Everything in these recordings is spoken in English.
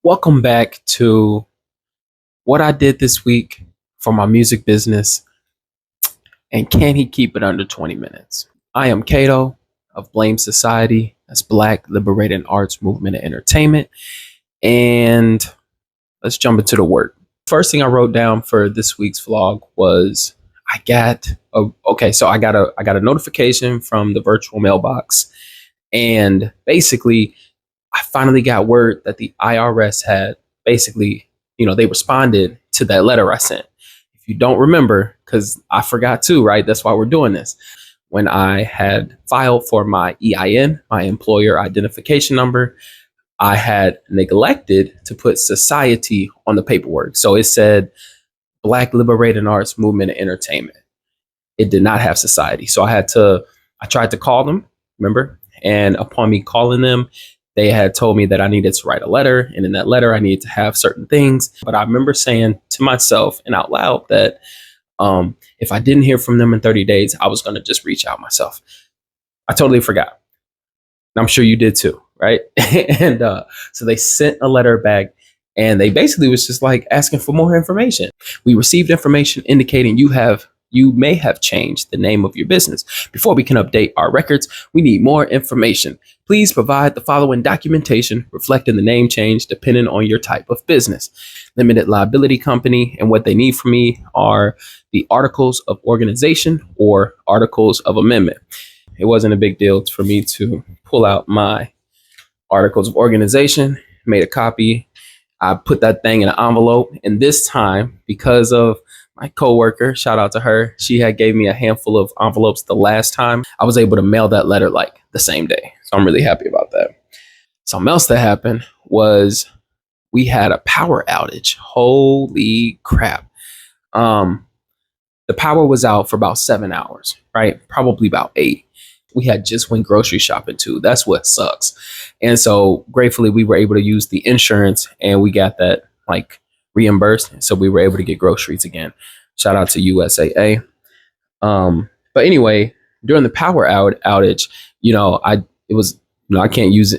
Welcome back to what I did this week for my music business, and can he keep it under 20 minutes? I am Cato of B.L.A.M.E. Society. That's Black Liberating Arts Movement and Entertainment. And let's jump into the work. First thing I wrote down for this week's vlog was I got a notification from the virtual mailbox, and basically I finally got word that the IRS had they responded to that letter I sent. If you don't remember, because I forgot too, right? That's why we're doing this. When I had filed for my EIN, my employer identification number, I had neglected to put society on the paperwork. So it said Black Liberating Arts Movement and Entertainment. It did not have society. So I tried to call them, remember? And upon me calling them, they had told me that I needed to write a letter. And in that letter, I needed to have certain things. But I remember saying to myself and out loud that if I didn't hear from them in 30 days, I was going to just reach out myself. I totally forgot. And I'm sure you did too, right? And so they sent a letter back, and they basically was just like asking for more information. We received information indicating you may have changed the name of your business. Before we can update our records, we need more information. Please provide the following documentation reflecting the name change depending on your type of business. Limited liability company, and what they need from me are the articles of organization or articles of amendment. It wasn't a big deal for me to pull out my articles of organization, made a copy. I put that thing in an envelope, and this time, because of my coworker, shout out to her, she had gave me a handful of envelopes the last time. I was able to mail that letter like the same day. So I'm really happy about that. Something else that happened was we had a power outage. Holy crap. The power was out for about 7 hours, right? Probably about 8. We had just went grocery shopping too. That's what sucks. And so gratefully we were able to use the insurance, and we got that like reimbursed. So we were able to get groceries again. Shout out to USAA. But anyway, during the power outage, I can't use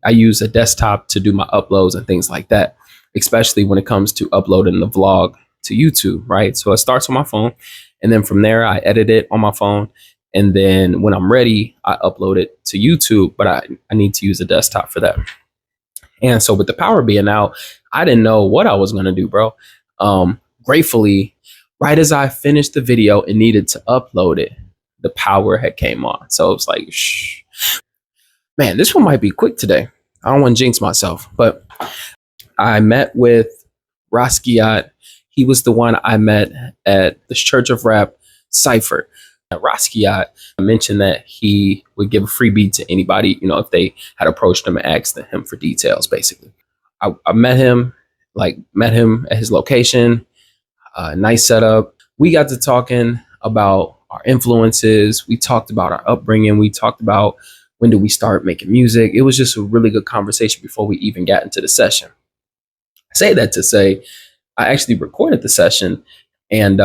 I use a desktop to do my uploads and things like that, especially when it comes to uploading the vlog to YouTube, right? So it starts on my phone, and then from there I edit it on my phone. And then when I'm ready, I upload it to YouTube, but I need to use a desktop for that. And so with the power being out, I didn't know what I was going to do, bro. Gratefully, right as I finished the video and needed to upload it, the power had came on. So it was like, shh. Man, this one might be quick today. I don't want to jinx myself, but I met with Raasquiat. He was the one I met at the Church of Rap Cypher. Raasquiat mentioned that he would give a free beat to anybody, if they had approached him and asked him for details, basically. I met him at his location, nice setup. We got to talking about our influences. We talked about our upbringing. We talked about when did we start making music. It was just a really good conversation before we even got into the session. I say that to say I actually recorded the session, and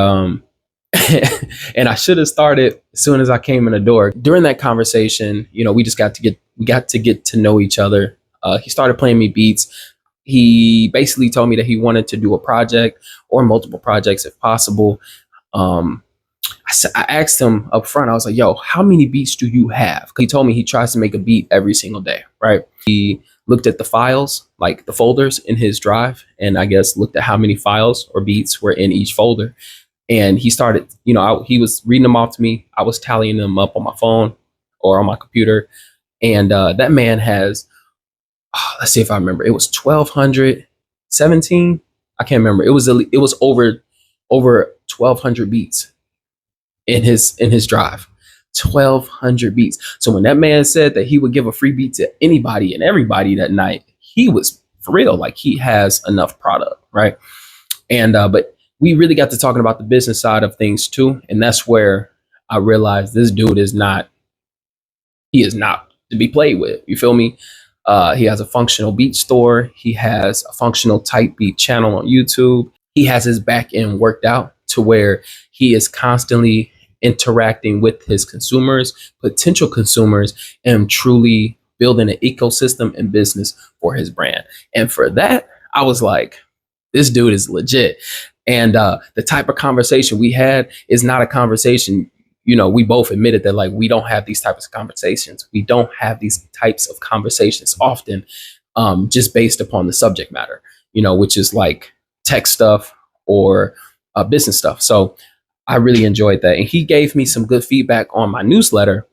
and I should have started as soon as I came in the door. During that conversation, we got to get to know each other. He started playing me beats. He basically told me that he wanted to do a project or multiple projects if possible. I asked him up front, I was like, yo, how many beats do you have? He told me he tries to make a beat every single day, right? He looked at the files, like the folders in his drive, and I guess looked at how many files or beats were in each folder. And he started, he was reading them off to me. I was tallying them up on my phone or on my computer. And that man has, let's see if I remember. It was 1,217. I can't remember. It was over 1,200 beats in his drive. 1,200 beats. So when that man said that he would give a free beat to anybody and everybody that night, he was for real. Like, he has enough product, right? And but we really got to talking about the business side of things too. And that's where I realized this dude is not to be played with. You feel me? He has a functional beat store. He has a functional type beat channel on YouTube. He has his back end worked out to where he is constantly interacting with his consumers, potential consumers, and truly building an ecosystem and business for his brand. And for that, I was like, this dude is legit. And the type of conversation we had is not a conversation, we both admitted that like we don't have these types of conversations. We don't have these types of conversations often, just based upon the subject matter, which is like tech stuff or business stuff. So I really enjoyed that. And he gave me some good feedback on my newsletter.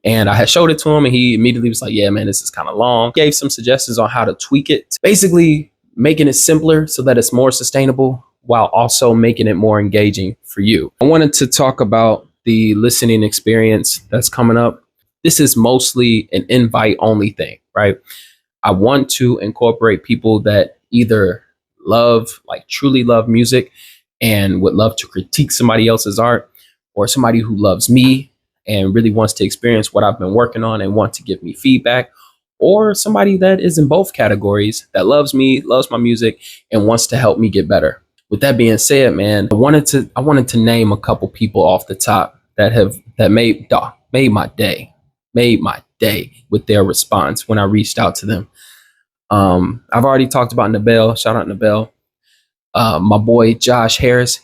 And I had showed it to him and he immediately was like, yeah, man, this is kind of long. Gave some suggestions on how to tweak it. Basically making it simpler so that it's more sustainable while also making it more engaging for you. I wanted to talk about the listening experience that's coming up. This is mostly an invite only thing, right? I want to incorporate people that either truly love music and would love to critique somebody else's art, or somebody who loves me and really wants to experience what I've been working on and want to give me feedback, or somebody that is in both categories that loves me, loves my music, and wants to help me get better. With that being said, man, I wanted to name a couple people off the top that made my day with their response when I reached out to them. I've already talked about Nabel. Shout out Nabel. My boy Josh Harris,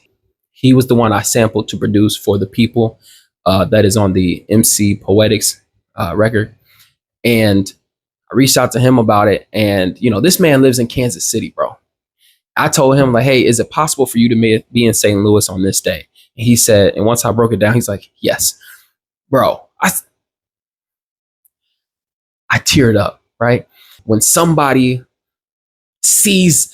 he was the one I sampled to produce for The People, that is on the MC Poetics record. And I reached out to him about it. And, this man lives in Kansas City, bro. I told him, like, hey, is it possible for you to be in St. Louis on this day? And he said, and once I broke it down, he's like, yes. Bro, I teared up, right? When somebody sees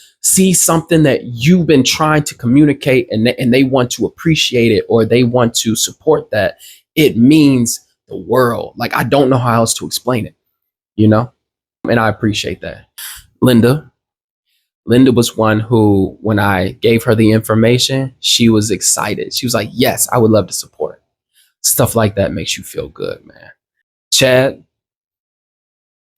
something that you've been trying to communicate and they want to appreciate it or they want to support that, it means the world. Like, I don't know how else to explain it, and I appreciate that. Linda was one who, when I gave her the information, she was excited. She was like, yes, I would love to support. Stuff like that makes you feel good, man. Chad,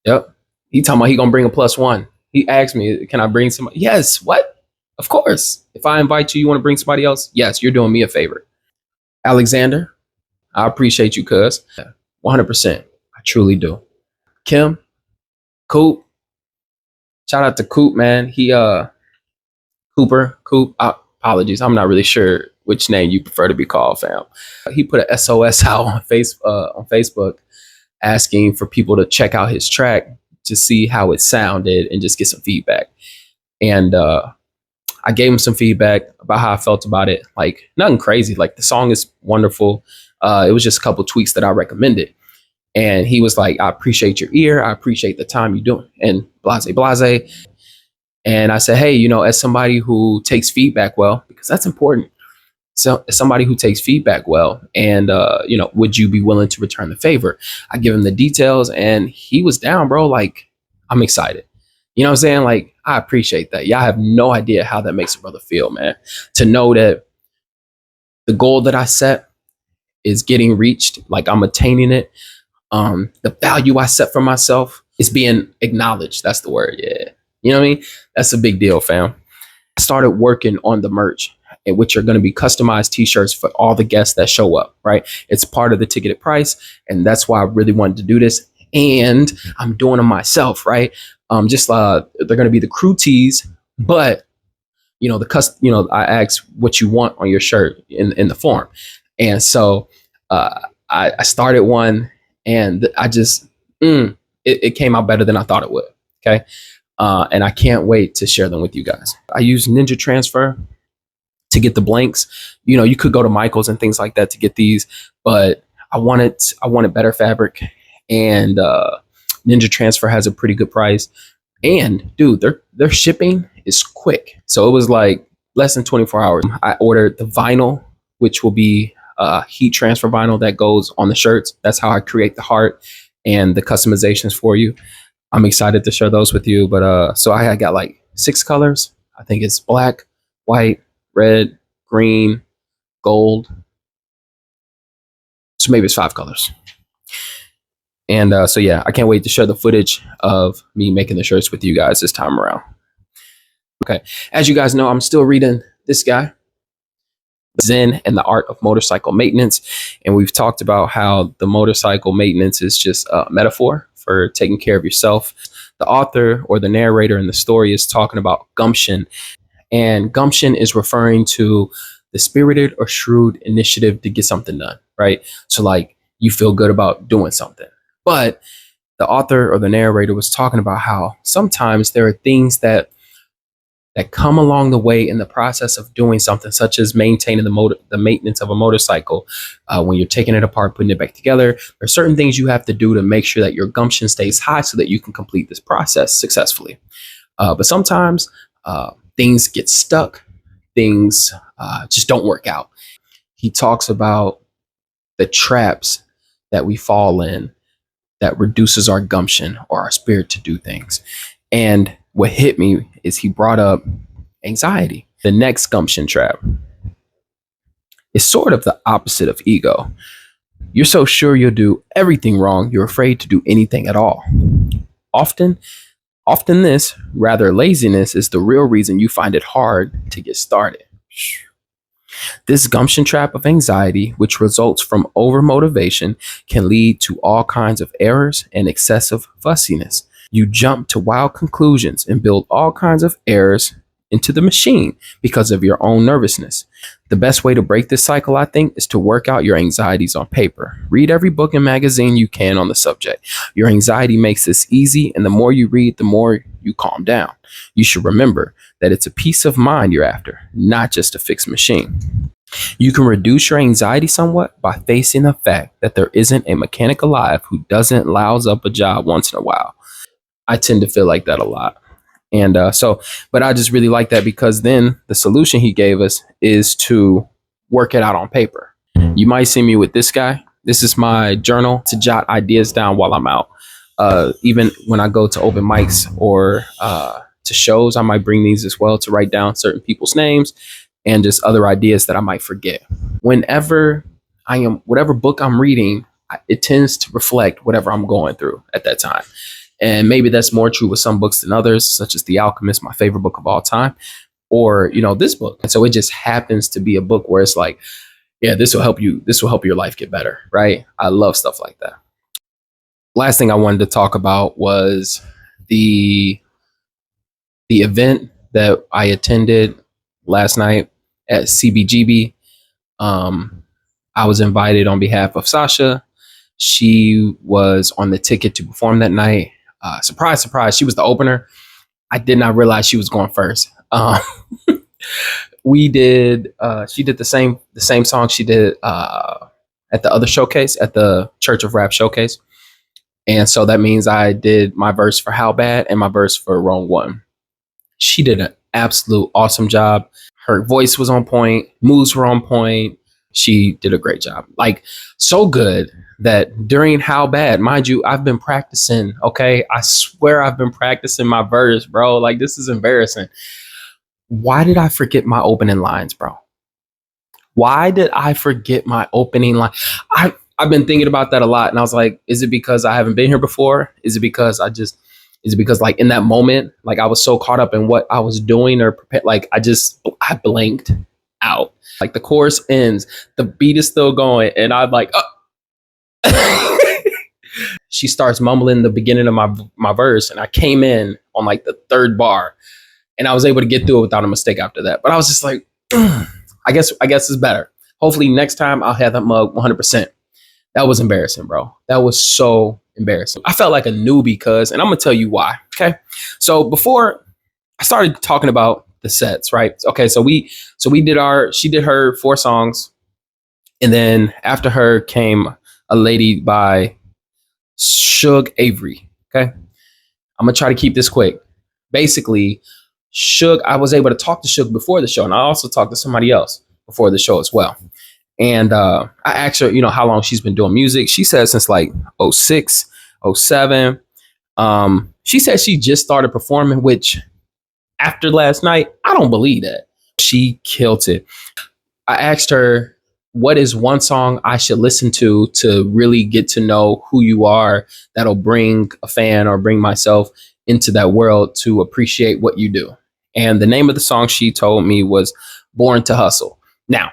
yep, he talking about he gonna bring a +1. He asked me, can I bring somebody? Yes. What? Of course. If I invite you, you want to bring somebody else? Yes, you're doing me a favor. Alexander, I appreciate you, cuz. 100%. I truly do. Kim, Coop. Shout out to Coop, man. Coop. Apologies. I'm not really sure which name you prefer to be called, fam. He put a SOS out on Facebook asking for people to check out his track to see how it sounded and just get some feedback. And I gave him some feedback about how I felt about it. Like, nothing crazy. Like, the song is wonderful. It was just a couple tweaks that I recommended. And he was like, I appreciate your ear. I appreciate the time you're doing. And blase. And I said, hey, as somebody who takes feedback well, because that's important. So as somebody who takes feedback well, and would you be willing to return the favor? I give him the details and he was down, bro. Like, I'm excited. You know what I'm saying? Like, I appreciate that. Y'all have no idea how that makes a brother feel, man. To know that the goal that I set is getting reached, like I'm attaining it. The value I set for myself is being acknowledged. That's the word. Yeah. You know what I mean? That's a big deal, fam. I started working on the merch, which are going to be customized t-shirts for all the guests that show up, right? It's part of the ticketed price. And that's why I really wanted to do this. And I'm doing them myself, right? They're going to be the crew tees, but I asked what you want on your shirt in the form. And so I started one and I just, it came out better than I thought it would. Okay. And I can't wait to share them with you guys. I use Ninja Transfer to get the blanks. You could go to Michael's and things like that to get these, but I wanted better fabric, and Ninja Transfer has a pretty good price. And dude, their shipping is quick. So it was like less than 24 hours. I ordered the vinyl, which will be heat transfer vinyl that goes on the shirts. That's how I create the heart and the customizations for you. I'm excited to share those with you. But so I got like 6 colors. I think it's black, white, red, green, gold. So maybe it's 5 colors. And so yeah, I can't wait to share the footage of me making the shirts with you guys this time around. Okay, as you guys know, I'm still reading this guy, Zen and the Art of Motorcycle Maintenance. And we've talked about how the motorcycle maintenance is just a metaphor for taking care of yourself. The author or the narrator in the story is talking about gumption, and gumption is referring to the spirited or shrewd initiative to get something done, right? So, like, you feel good about doing something. But the author or the narrator was talking about how sometimes there are things that come along the way in the process of doing something, such as maintaining the maintenance of a motorcycle. When you're taking it apart, putting it back together, there are certain things you have to do to make sure that your gumption stays high so that you can complete this process successfully. But sometimes things get stuck, things just don't work out. He talks about the traps that we fall in that reduces our gumption or our spirit to do things. And what hit me is he brought up anxiety. The next gumption trap is sort of the opposite of ego. You're so sure you'll do everything wrong, you're afraid to do anything at all. Often, often this, rather laziness, is the real reason you find it hard to get started. This gumption trap of anxiety, which results from overmotivation, can lead to all kinds of errors and excessive fussiness. You jump to wild conclusions and build all kinds of errors into the machine because of your own nervousness. The best way to break this cycle, I think, is to work out your anxieties on paper. Read every book and magazine you can on the subject. Your anxiety makes this easy, and the more you read, the more you calm down. You should remember that it's a peace of mind you're after, not just a fixed machine. You can reduce your anxiety somewhat by facing the fact that there isn't a mechanic alive who doesn't louse up a job once in a while. I tend to feel like that a lot. And but I just really like that, because then the solution he gave us is to work it out on paper. You might see me with this guy. This is my journal to jot ideas down while I'm out. Even when I go to open mics or to shows, I might bring these as well to write down certain people's names and just other ideas that I might forget. Whenever whatever book I'm reading, it tends to reflect whatever I'm going through at that time. And maybe that's more true with some books than others, such as The Alchemist, my favorite book of all time, or, this book. And so it just happens to be a book where it's like, yeah, this will help you. This will help your life get better. Right. I love stuff like that. Last thing I wanted to talk about was the event that I attended last night at CBGB. I was invited on behalf of Sasha. She was on the ticket to perform that night. Surprise, surprise, she was the opener. I did not realize she was going first. She did the same song she did at the other showcase, at the Church of Rap showcase. And so that means I did my verse for How Bad and my verse for Wrong One. She did an absolute awesome job. Her voice was on point, moves were on point. She did a great job. Like, so good that during How Bad, mind you, I've been practicing. Okay. I swear I've been practicing my verse, bro. Like, this is embarrassing. Why did I forget my opening lines, bro? Why did I forget my opening line? I've been thinking about that a lot. And I was like, is it because I haven't been here before? Is it because like in that moment, like I was so caught up in what I was doing or prepared, like I blanked out. Like the chorus ends, the beat is still going, and I'm like, she starts mumbling the beginning of my verse, and I came in on like the third bar, and I was able to get through it without a mistake after that. But I was just like, I guess it's better. Hopefully next time I'll have that mug 100%. That was embarrassing, bro. That was so embarrassing. I felt like a newbie, and I'm gonna tell you why. Okay, so before I started talking about the sets, right? Okay, so she did her 4 songs, and then after her came a lady by Suge Avery. Okay, I'm gonna try to keep this quick. Basically, Suge, I was able to talk to Suge before the show, and I also talked to somebody else before the show as well. And I asked her, how long she's been doing music. She said since like 06, 07. She said she just started performing, which after last night, I don't believe that. She killed it. I asked her, what is one song I should listen to really get to know who you are, that'll bring a fan or bring myself into that world to appreciate what you do? And the name of the song she told me was Born to Hustle. Now,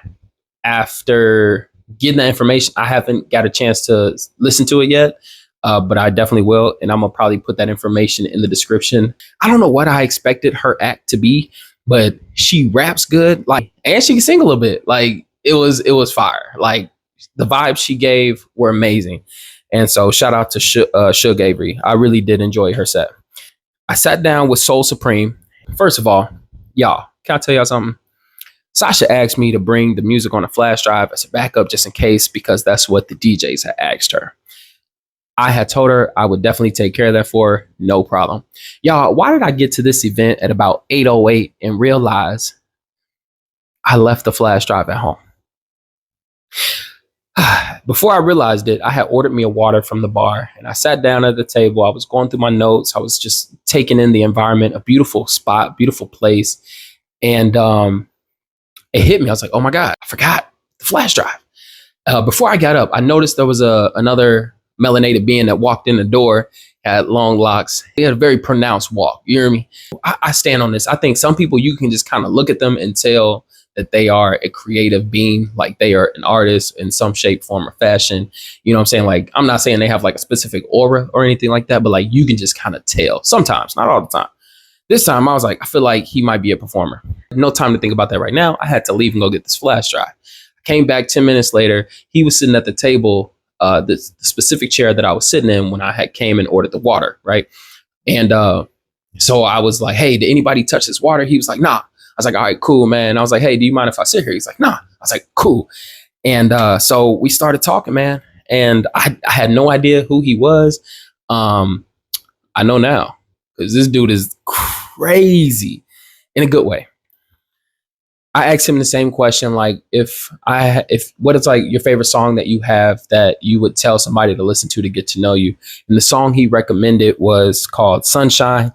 after getting that information, I haven't got a chance to listen to it yet. but I definitely will, and I'm gonna probably put that information in the description. I don't know what I expected her act to be, but she raps good, like, and she can sing a little bit. Like it was fire. Like the vibes she gave were amazing, and so shout out to Suge Avery. I really did enjoy her set. I sat down with Soul Supreme. First of all, y'all, can I tell y'all something? Sasha asked me to bring the music on a flash drive as a backup just in case, because that's what the DJs had asked her. I had told her I would definitely take care of that for her, no problem. Y'all, why did I get to this event at about 8:08 and realize I left the flash drive at home? Before I realized it, I had ordered me a water from the bar and I sat down at the table. I was going through my notes. I was just taking in the environment, a beautiful spot, beautiful place. And it hit me. I was like, oh my God, I forgot the flash drive. Before I got up, I noticed there was another melanated being that walked in the door, had long locks. He had a very pronounced walk. You hear me? I stand on this. I think some people, you can just kind of look at them and tell that they are a creative being, like they are an artist in some shape, form, or fashion. You know what I'm saying? Like, I'm not saying they have like a specific aura or anything like that, but like you can just kind of tell sometimes, not all the time. This time I was like, I feel like he might be a performer. No time to think about that right now. I had to leave and go get this flash drive. I came back 10 minutes later. He was sitting at the table, the specific chair that I was sitting in when I had came and ordered the water, right? And so I was like, hey, did anybody touch this water? He was like, nah. I was like, all right, cool, man. I was like, hey, do you mind if I sit here? He's like, nah. I was like, cool. And so we started talking, man. And I had no idea who he was. I know now, because this dude is crazy in a good way. I asked him the same question, like if what is like your favorite song that you have that you would tell somebody to listen to get to know you. And the song he recommended was called Sunshine,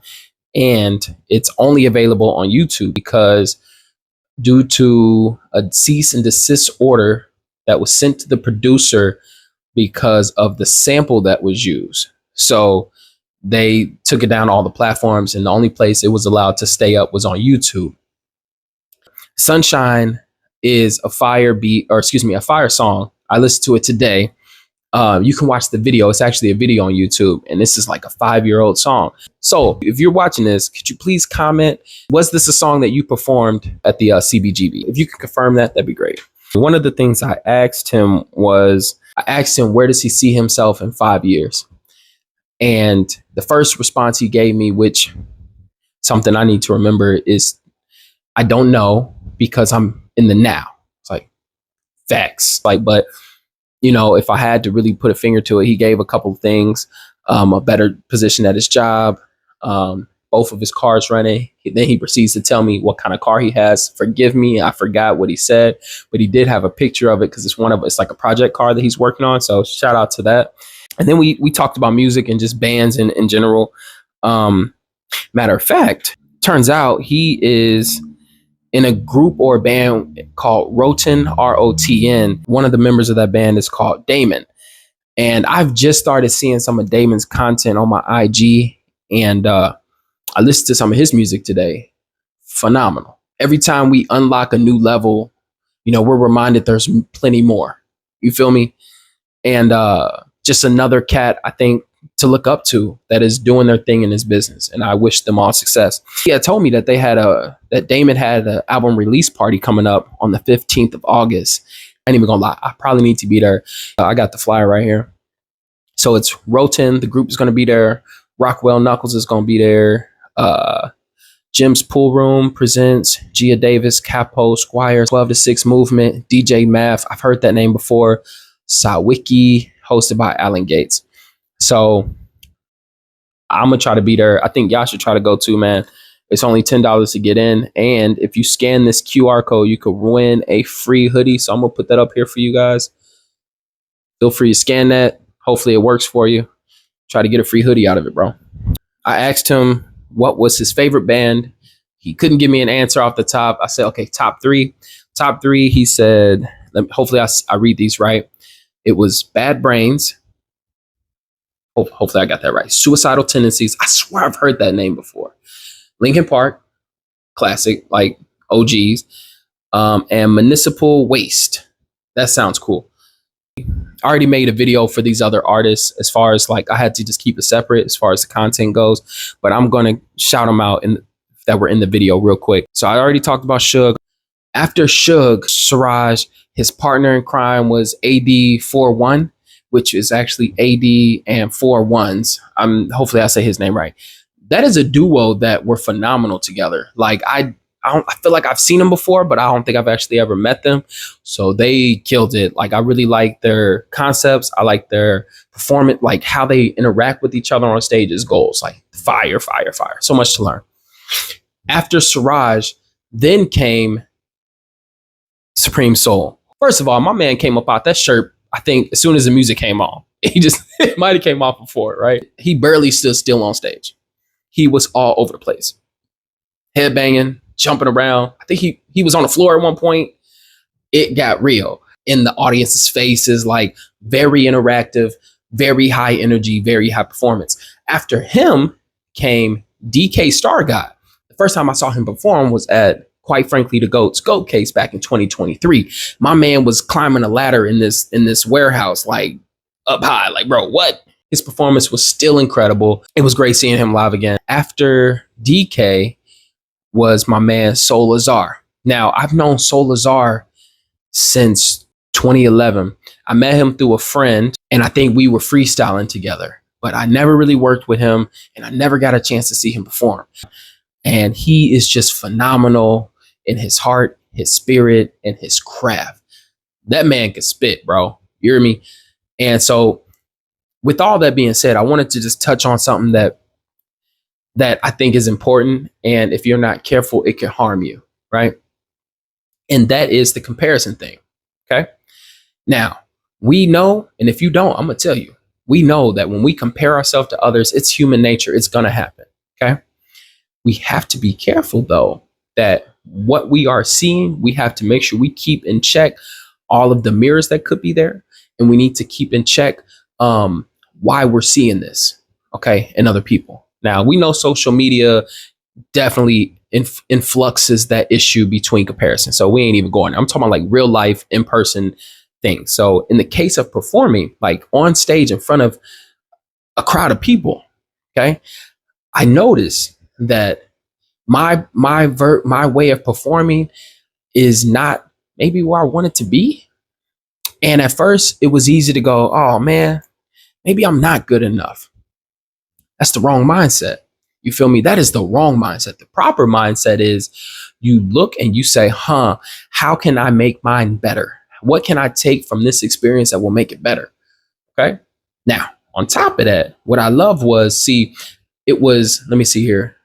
and it's only available on YouTube because due to a cease and desist order that was sent to the producer because of the sample that was used. So they took it down all the platforms, and the only place it was allowed to stay up was on YouTube. Sunshine is a fire beat, or excuse me, a fire song. I listened to it today. You can watch the video. It's actually a video on YouTube, and this is like a 5-year-old song. So if you're watching this, could you please comment, was this a song that you performed at the CBGB? If you could confirm that, that'd be great. One of the things I asked him was, I asked him, where does he see himself in 5 years? And the first response he gave me, which something I need to remember, is I don't know, because I'm in the now. It's like facts. Like, but you know, if I had to really put a finger to it, he gave a couple of things, a better position at his job, both of his cars running. Then he proceeds to tell me what kind of car he has. Forgive me, I forgot what he said, but he did have a picture of it because it's like a project car that he's working on. So shout out to that. And then we talked about music and just bands in general. Matter of fact, turns out he is in a group or a band called Rotn, R-O-T-N. One of the members of that band is called Damon. And I've just started seeing some of Damon's content on my IG. And I listened to some of his music today. Phenomenal. Every time we unlock a new level, you know, we're reminded there's plenty more. You feel me? And just another cat, I think, to look up to that is doing their thing in his business, and I wish them all success. He had told me that that Damon had an album release party coming up on the 15th of August. I ain't even gonna lie, I probably need to be there. I got the flyer right here. So it's Rotn, the group is gonna be there. Rockwell Knuckles is gonna be there. Jim's Pool Room presents Gia Davis, Capo, Squire, 12 to 6 Movement, DJ Math. I've heard that name before. Sawiki, hosted by Alan Gates. So I'm gonna try to be there. I think y'all should try to go too, man. It's only $10 to get in, and if you scan this QR code, you could win a free hoodie. So I'm gonna put that up here for you guys. Feel free to scan that. Hopefully it works for you. Try to get a free hoodie out of it, bro. I asked him what was his favorite band. He couldn't give me an answer off the top. I said, okay, top three. Top three, he said, hopefully I read these right. It was Bad Brains. Hopefully I got that right. Suicidal Tendencies. I swear I've heard that name before. Linkin Park, classic, like OGs. And Municipal Waste. That sounds cool. I already made a video for these other artists as far as like I had to just keep it separate as far as the content goes, but I'm going to shout them out in that were in the video real quick. So I already talked about Suge. After Suge, Siraj, his partner in crime was AD41, which is actually AD and 4 1s. Hopefully I say his name right. That is a duo that were phenomenal together. Like I feel like I've seen them before, but I don't think I've actually ever met them. So they killed it. Like I really like their concepts. I like their performance, like how they interact with each other on stage is goals. Like fire, fire, fire. So much to learn. After Siraj, then came Supreme Soul. First of all, my man came up out that shirt, I think, as soon as the music came on. He just it might have came off before, right? He barely stood still on stage. He was all over the place. Headbanging, jumping around. I think he was on the floor at one point. It got real. In the audience's faces, like very interactive, very high energy, very high performance. After him came DK Star God. The first time I saw him perform was at, quite frankly, the GOAT's GOAT case back in 2023. My man was climbing a ladder in this warehouse, like up high. Like, bro, what? His performance was still incredible. It was great seeing him live again. After DK was my man Soul Lazar. Now, I've known Soul Lazar since 2011. I met him through a friend, and I think we were freestyling together, but I never really worked with him, and I never got a chance to see him perform. And he is just phenomenal in his heart, his spirit, and his craft. That man can spit, bro. You hear me? And so with all that being said, I wanted to just touch on something that I think is important. And if you're not careful, it can harm you, right? And that is the comparison thing. Okay. Now, we know, and if you don't, I'm going to tell you, we know that when we compare ourselves to others, it's human nature. It's going to happen. Okay. We have to be careful, though, that what we are seeing, we have to make sure we keep in check all of the mirrors that could be there. And we need to keep in check why we're seeing this, okay, in other people. Now, we know social media definitely influxes that issue between comparison. So we ain't even going there. I'm talking about like real life, in-person things. So in the case of performing, like on stage in front of a crowd of people, okay, I noticed that my way of performing is not maybe where I want it to be. And at first it was easy to go, oh man, maybe I'm not good enough. That's the wrong mindset. You feel me? That is the wrong mindset. The proper mindset is you look and you say, how can I make mine better? What can I take from this experience that will make it better? Okay. Now, on top of that, what I love was, let me see here.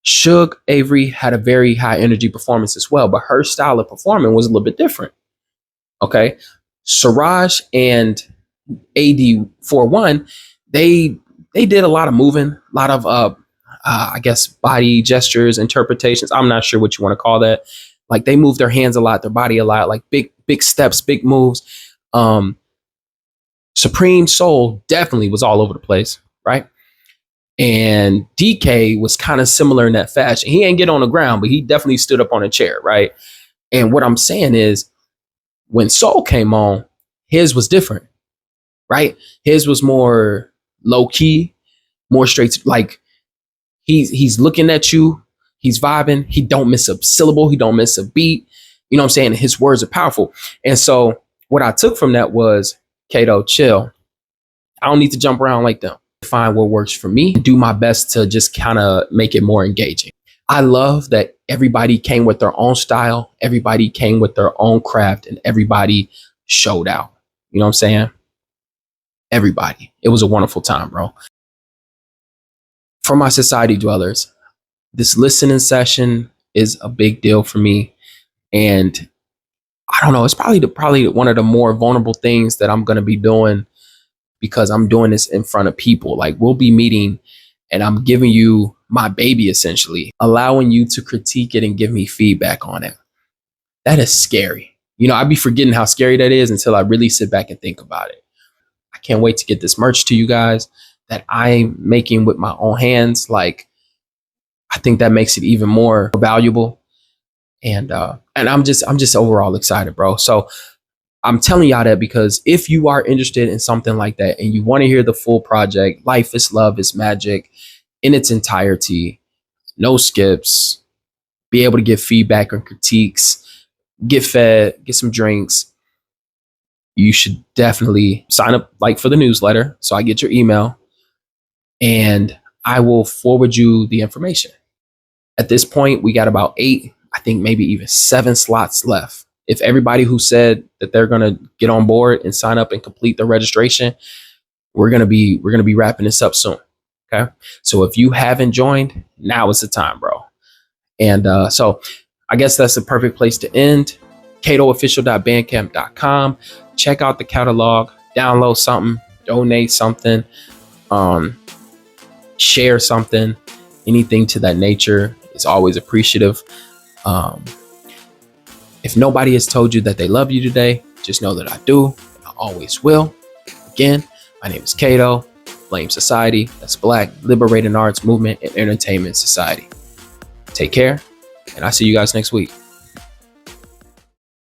Suge Avery had a very high energy performance as well, but her style of performing was a little bit different. Okay. Siraj and AD41, they did a lot of moving, a lot of I guess body gestures, interpretations. I'm not sure what you want to call that. Like they move their hands a lot, their body a lot, like big steps, big moves. Supreme Soul definitely was all over the place, right? And DK was kind of similar in that fashion. He ain't get on the ground, but he definitely stood up on a chair, right? And what I'm saying is, when Soul came on, his was different, right? His was more low key, more straight. Like he's looking at you, he's vibing. He don't miss a syllable. He don't miss a beat. You know what I'm saying? His words are powerful. And so what I took from that was, Cato, chill. I don't need to jump around like them. Find what works for me. Do my best to just kind of make it more engaging. I love that everybody came with their own style. Everybody came with their own craft, and everybody showed out. You know what I'm saying? Everybody. It was a wonderful time, bro. For my society dwellers, this listening session is a big deal for me. And I don't know, it's probably one of the more vulnerable things that I'm going to be doing, because I'm doing this in front of people. Like we'll be meeting and I'm giving you my baby, essentially, allowing you to critique it and give me feedback on it. That is scary. You know, I'd be forgetting how scary that is until I really sit back and think about it. I can't wait to get this merch to you guys that I'm making with my own hands. Like, I think that makes it even more valuable. And I'm just overall excited, bro. So I'm telling y'all that because if you are interested in something like that and you want to hear the full project, Life is Love is Magic in its entirety, no skips, be able to give feedback and critiques, get fed, get some drinks, you should definitely sign up like for the newsletter so I get your email and I will forward you the information. At this point, we got about 8, I think maybe even 7 slots left. If everybody who said that they're going to get on board and sign up and complete the registration, we're going to be wrapping this up soon. Okay? So if you haven't joined, now is the time, bro. And so I guess that's the perfect place to end. catoofficial.bandcamp.com. Check out the catalog, download something, donate something, share something, anything to that nature is always appreciative. If nobody has told you that they love you today, just know that I do. And I always will. Again, my name is Cato. B.L.A.M.E Society. That's Black Liberating Arts Movement and Entertainment Society. Take care, and I'll see you guys next week.